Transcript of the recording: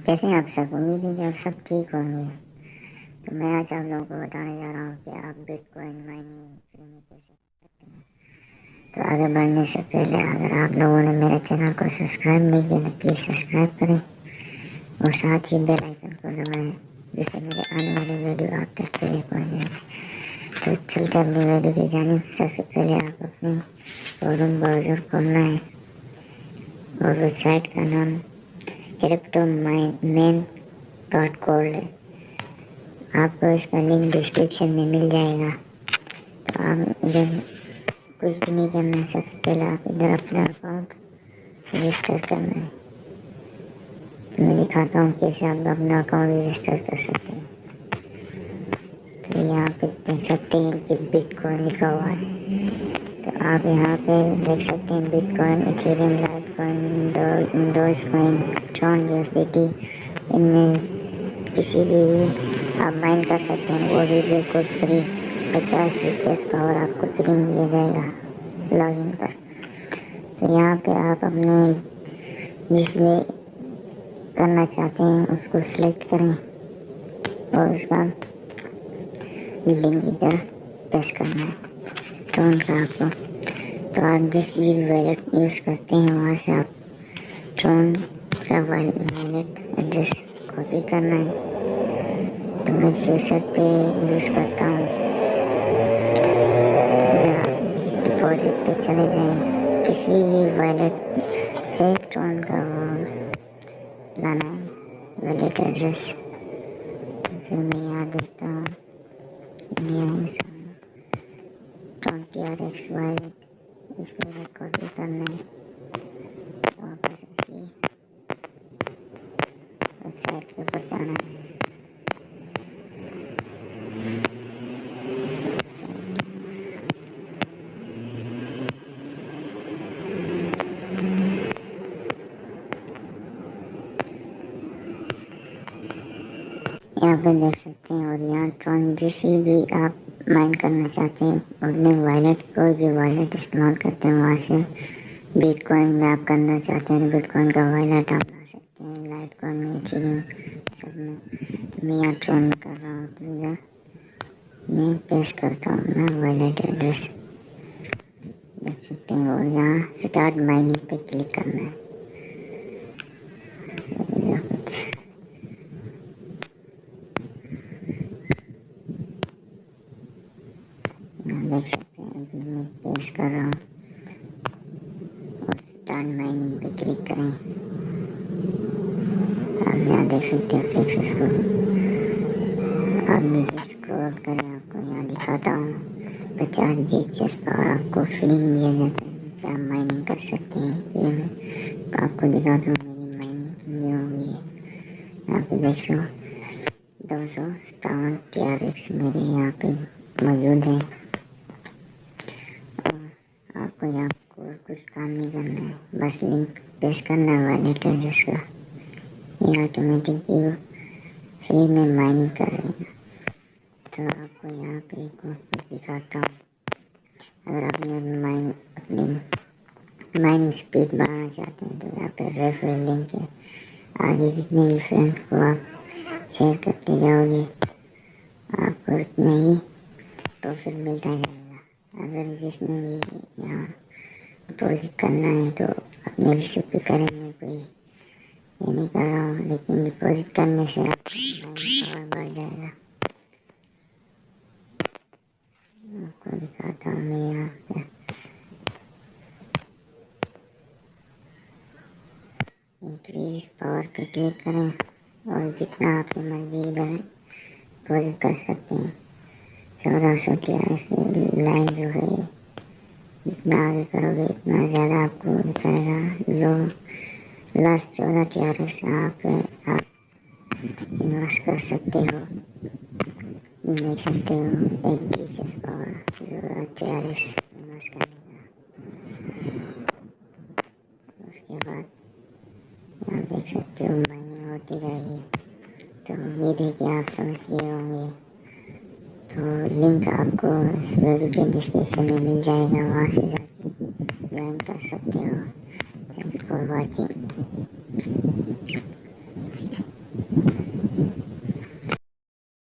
कैसे हैं आप सब? उम्मीद है कि आप सब ठीक होंगे। तो मैं आज आप लोगों को बताने जा रहा हूँ कि आप बिटकॉइन माइनिंग फ्री में कैसे कर सकते हैं। तो आगे बढ़ने से पहले अगर आप लोगों ने मेरे चैनल को सब्सक्राइब नहीं किया तो प्लीज़ सब्सक्राइब करें और साथ ही बेल आइकन को दबाएं, जिससे मेरे आने वाली वीडियो आप तक पहले पहुँच जाए। तो चलते अपनी वीडियो की जानिब। सबसे पहले आप अपने क्रोम ब्राउज़र खोलना है और वेबसाइट का नाम क्रिप्टो मेन डॉट कोल्ड है। आपको इसका लिंक डिस्क्रिप्शन में मिल जाएगा। तो आप इधर कुछ भी नहीं करना है। सबसे पहले आप इधर अपना अकाउंट रजिस्टर करना है। तो मैं दिखाता हूँ कैसे आप अपना अकाउंट रजिस्टर कर सकते हैं। तो यहाँ पे देख सकते हैं कि बिटकॉइन लिखा हुआ है। तो आप यहाँ पे देख सकते हैं bitcoin, Ethereum, Litecoin, Dogecoin, Tron USDT, इनमें किसी भी आप माइन कर सकते हैं, वो भी बिल्कुल फ्री। 50 जीएस पावर आपको फ्री में मिल जाएगा लॉगिन पर। तो यहाँ पे आप अपने जिसमें करना चाहते हैं उसको सिलेक्ट करें और उसका लिंक इधर पेस्ट करना है ट्रोन का आपको। तो आप जिस भी वॉलेट यूज़ करते हैं वहाँ से आप ट्रोन का वॉलेट एड्रेस कॉपी करना है। तो मैं फ्यूचर पे यूज़ करता हूँ। इधर आप डिपॉजिट पे चले जाएं, किसी भी वॉलेट से ट्रोन का वो लाना है वॉलेट एड्रेस। तो फिर मैं यहाँ देखता हूँ ट्रोन TRX वॉलेट, इस पर कॉपी करना है। वापस उसी वेबसाइट के ऊपर जाना है। यहाँ पे देख सकते हैं और यहाँ ट्रोन जिस भी आप माइन करना चाहते हैं अपने वॉलेट, कोई भी वॉलेट इस्तेमाल करते हैं वहाँ से बिटकॉइन में आप करना चाहते हैं तो बिटकॉइन का वॉलेट आप ला सकते हैं। लाइटकॉइन में, इथेरियम सब में। तो मैं यहाँ ट्रोन में कर रहा हूँ तो इधर मैं पेस्ट करता हूँ अपना वॉलेट एड्रेस, देख सकते हैं। और यहाँ स्टार्ट माइनिंग पे क्लिक करना है। कुछ यहाँ देख सकते हैं अभी मैं पेस्ट कर रहा हूँ और स्टार्ट माइनिंग पे क्लिक करें। आप यहाँ देख सकते हैं सक्सेसफुल। आप नीचे स्क्रॉल करें, आपको यहाँ दिखाता हूँ 50 जीएस पावर आपको फ्री में दिया जाता है, जिससे आप माइनिंग कर सकते हैं फ्री में। तो आपको दिखाता हूँ मेरी माइनिंग कितनी होगी। यहाँ पे देख सो 257 TRX मेरे यहाँ पे मौजूद है। और आपको यहाँ और कुछ काम नहीं करना है, बस लिंक पेस्ट करना है वॉलेट एड्रेस का। ये ऑटोमेटिक फ्री में माइनिंग कर रहेगा। तो आपको यहाँ पे एक दिखाता हूँ। अगर आपने अपनी माइनिंग स्पीड बढ़ाना चाहते हैं तो यहाँ पे रेफरल लिंक है। आगे जितने भी फ्रेंड्स को आप शेयर करते जाओगे आपको उतना ही प्रॉफिट मिलता जाएगा। अगर जिसने भी यहाँ डिपॉजिट करना है तो अपने रिसीव पे करें। मैं कोई ये नहीं कर रहा हूँ, लेकिन डिपॉजिट करने से आपका पावर बढ़ जाएगा। आपको दिखाता हूँ मैं यहाँ पे इंक्रीज पावर पे क्लिक करें और जितना आपकी मर्जी इधर डिपॉजिट कर सकते हैं। 1400 TRX लाइन जो है, जितना आगे करोगे इतना ज़्यादा आपको दिखाएगा। लो लास्ट 14 TRX आप इन्वेस्ट कर सकते हो। देख सकते हो 1 जीएस पावर जो TRX इन्वेस्ट करने का। उसके बाद यहाँ देख सकते हो माइनिंग होती रहेगी। तो उम्मीद है कि आप समझ गए होंगे। तो लिंक आपको इस वीडियो के डिस्क्रिप्शन में मिल जाएगा, वहाँ से जाके ज्वाइन कर सकते हो। Thanks for watching.